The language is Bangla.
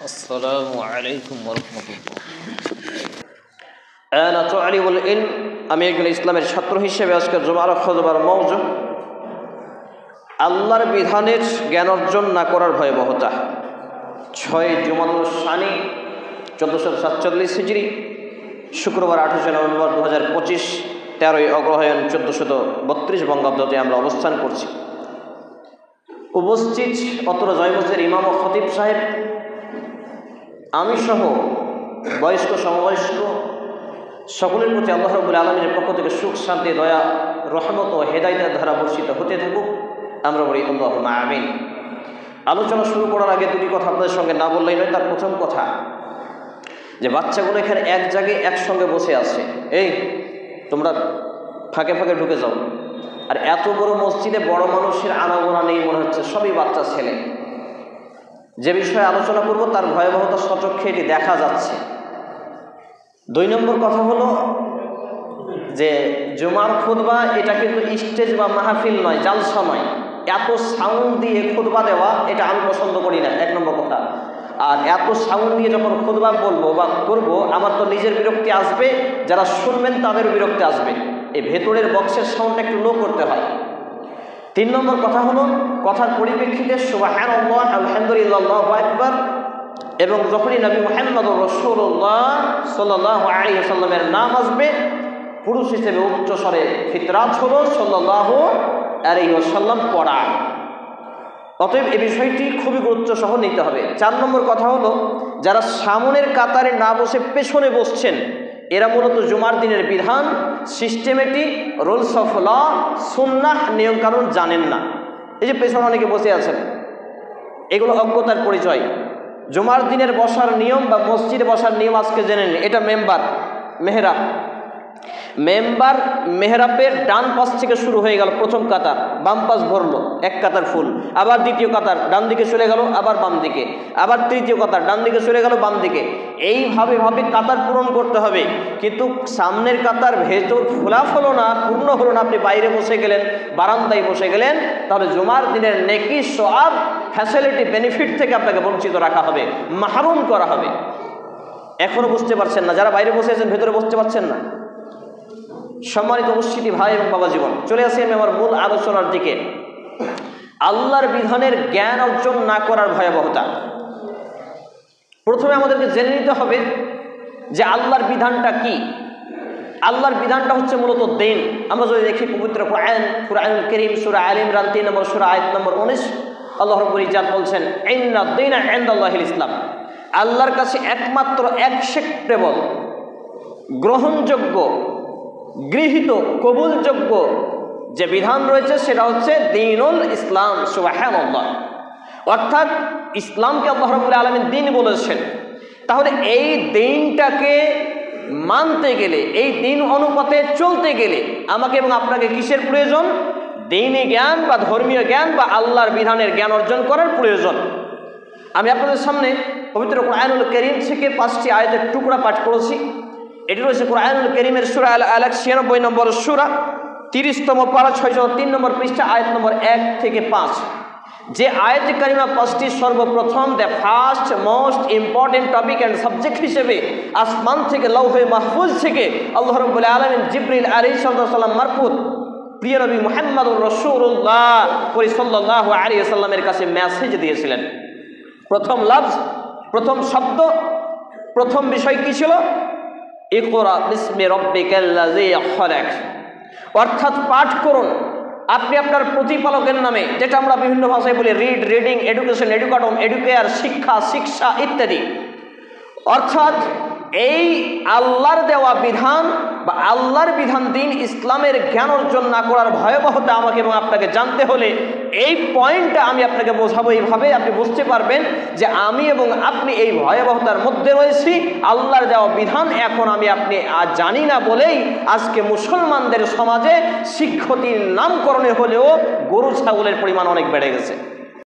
আসসালামু আলাইকুম ওয়া রাহমাতুল্লাহ। আনা তালিবুল ইলম, আমি একজন ইসলামের ছাত্র হিসেবে আজকের জুমার খুতবার মওজু আল্লাহর বিধানের জ্ঞান অর্জন না করার ভয়াবহতা। 6 জুমাদুল সানি 1447 হিজরি, শুক্রবার 28 নভেম্বর 2025, 13ই অগ্রহায়ণ 1432 বঙ্গাব্দতে আমরা অবস্থান করছি। উপস্থিত অত্র জয়মসজিদের ইমাম ও খতিব সাহেব, আমি সহ বয়স্ক সমবয়স্ক সকলের প্রতি আল্লাহ রাব্বুল আলামিনের পক্ষ থেকে সুখ শান্তি দয়া রহমত ও হেদায়েতের ধারা বর্ষিত হতে থাকুক, আমরা বলি আল্লাহুম্মা আমিন। আলোচনা শুরু করার আগে দুটি কথা আপনাদের সঙ্গে না বললেই নয়। তার প্রথম কথা যে বাচ্চাগুলো এখানে এক জায়গায় একসঙ্গে বসে আছে, এই তোমরা ফাঁকে ফাঁকে ঢুকে যাও। আর এত বড় মসজিদে বড় মানুষের আনাগোনা নেই মনে হচ্ছে, সবই বাচ্চা ছেলে। যে বিষয়ে আলোচনা করব তার ভয়াবহতা সচক্ষে এটি দেখা যাচ্ছে। 2 নম্বর কথা হলো যে জুমার খুতবা এটা কিন্তু স্টেজ বা মাহফিল নয়, জালসা নয়। এত সাউন্ড দিয়ে খুতবা দেওয়া এটা আমি পছন্দ করি না, 1 নম্বর কথা। আর এত সাউন্ড দিয়ে যখন খুতবা বলবো বা করব, আমার তো নিজের বিরক্তি আসবে, যারা শুনবেন তাদেরও বিরক্তি আসবে। এই ভেতরের বক্সের সাউন্ডটা একটু লো করতে হয়। 3 নম্বর কথা হলো কথার পরিপ্রেক্ষিতে সুবহানাল্লাহ, আলহামদুলিল্লাহ, আল্লাহু আকবার এবং যখনই নবী মুহাম্মদুর রাসূলুল্লাহ সাল্লাল্লাহু আলাইহি ওয়াসাল্লামের নাম আসবে, পুরুষ হিসেবে উচ্চ স্বরে ফিতরাত হলো সাল্লাল্লাহু আলাইহি ওয়াসাল্লাম পড়া। অতএব এই বিষয়টি খুবই গুরুত্ব সহ নিতে হবে। 4 নম্বর কথা হলো যারা সামনের কাতারে না বসে পেছনে বসছেন, এরা মূলত জুমার দিনের বিধান, সিস্টেমেটিক, রুলস অফ ল, সুন্নাহ, নিয়মকানুন জানেন না। এই যে পেছনে অনেকে বসে আছেন, এগুলো অজ্ঞতার পরিচয়। জুমার দিনের বসার নিয়ম বা মসজিদে বসার নিয়ম আজকে জেনে নিন। এটা মেহরাব। মেহরাবের ডান পাশ থেকে শুরু হয়ে গেল, প্রথম কাতার বাম পাশ ভরলো, 1 কাতার ফুল। আবার দ্বিতীয় কাতার ডান দিকে চলে গেল, আবার বাম দিকে। আবার তৃতীয় কাতার ডান দিকে চলে গেল, বাম দিকে। এইভাবে কাতার পূরণ করতে হবে। কিন্তু সামনের কাতার ভেতর ফোলাফ হলো না, পূর্ণ হলো না, আপনি বাইরে বসে গেলেন, বারান্দায় বসে গেলেন, তাহলে জুমার দিনের নেকি, সওয়াব, ফ্যাসিলিটি, বেনিফিট থেকে আপনাকে বঞ্চিত রাখা হবে, মাহরুম করা হবে। এখনো বুঝতে পারছেন না? যারা বাইরে বসে আছেন ভেতরে বসতে পারছেন না? সম্মানিত উপস্থিতি ভাই এবং বাবা জীবন, চলে আসি আমি আমার মূল আলোচনার দিকে। আল্লাহর বিধানের জ্ঞান অর্জন না করার ভয়াবহতা। প্রথমে আমাদেরকে জেনে নিতে হবে যে আল্লাহর বিধানটা কি। আল্লাহর বিধানটা হচ্ছে মূলত দ্বীন। আমরা যদি দেখি পবিত্র কুরআনুল কারীম সূরা আলে ইমরান 3 নম্বর সূরা আয়াত নম্বর 19, আল্লাহ রাব্বুল ইজ্জাত বলছেন, ইন্নাদ দীনা ইনদাল্লাহিল ইসলাম। আল্লাহর কাছে একমাত্র অ্যাকসেপ্টেবল, গ্রহণযোগ্য, গৃহীত, কবুলযোগ্য যে বিধান রয়েছে সেটা হচ্ছে দ্বীনুল ইসলাম। সুবহানাল্লাহ। অর্থাৎ ইসলামকে আল্লাহ রাব্বুল আলামিন দ্বীন বলেছেন। তাহলে এই দ্বীনটাকে মানতে গেলে, এই দ্বীন অনুপাতে চলতে গেলে আমাকে এবং আপনাকে কিসের প্রয়োজন? দ্বীনি জ্ঞান বা ধর্মীয় জ্ঞান বা আল্লাহর বিধানের জ্ঞান অর্জন করার প্রয়োজন। আমি আপনাদের সামনে পবিত্র কুরআনুল কারীম থেকে 5টি আয়াতের টুকরা পাঠ করেছি। এটি রয়েছে কুরআনুল কারীমের সূরা আল আলাক 96 নম্বর সূরা, 30তম পারা, 603 নম্বর পৃষ্ঠা, আয়াত নম্বর 1 থেকে 5। যে আয়াতে কারিমা 5টি সর্বপ্রথম the first most important topic and subject হিসেবে আসমান থেকে, লৌহে মাহফুজ থেকে আল্লাহ রাব্বুল আলামিন জিবরিল আলাইহিস সালাম মারফুত প্রিয় নবী মুহাম্মদুর রাসূলুল্লাহ সাল্লাল্লাহু আলাইহি ওয়াসাল্লামের কাছে মেসেজ দিয়েছিলেন। প্রথম লফজ, প্রথম শব্দ, প্রথম বিষয় কি ছিল? ইকরা বিসমি রাব্বিকাল্লাযী খলাক। অর্থাৎ পাঠ করুন আপনি আপনার প্রতিপালকের নামে, যেটা আমরা বিভিন্ন ভাষায় বলি রিডিং, এডুকেশন, এডুকেটম, এডুকেয়ার, শিক্ষা ইত্যাদি। অর্থাৎ এই আল্লাহর দেওয়া বিধান বা আল্লাহর বিধান দ্বীন ইসলামের জ্ঞান অর্জন না করার ভয়াবহতা আমাকে এবং আপনাকে জানতে হলে এই পয়েন্টটা আমি আপনাকে বোঝাবো। এইভাবে আপনি বুঝতে পারবেন যে আমি এবং আপনি এই ভয়াবহতার মধ্যে রয়েছি। আল্লাহর দেওয়া বিধান এখন আমি আপনি আজ জানি না বলেই আজকে মুসলমানদের সমাজে শিক্ষিতের নামকরণে হলেও গরু ছাগলের পরিমাণ অনেক বেড়ে গেছে।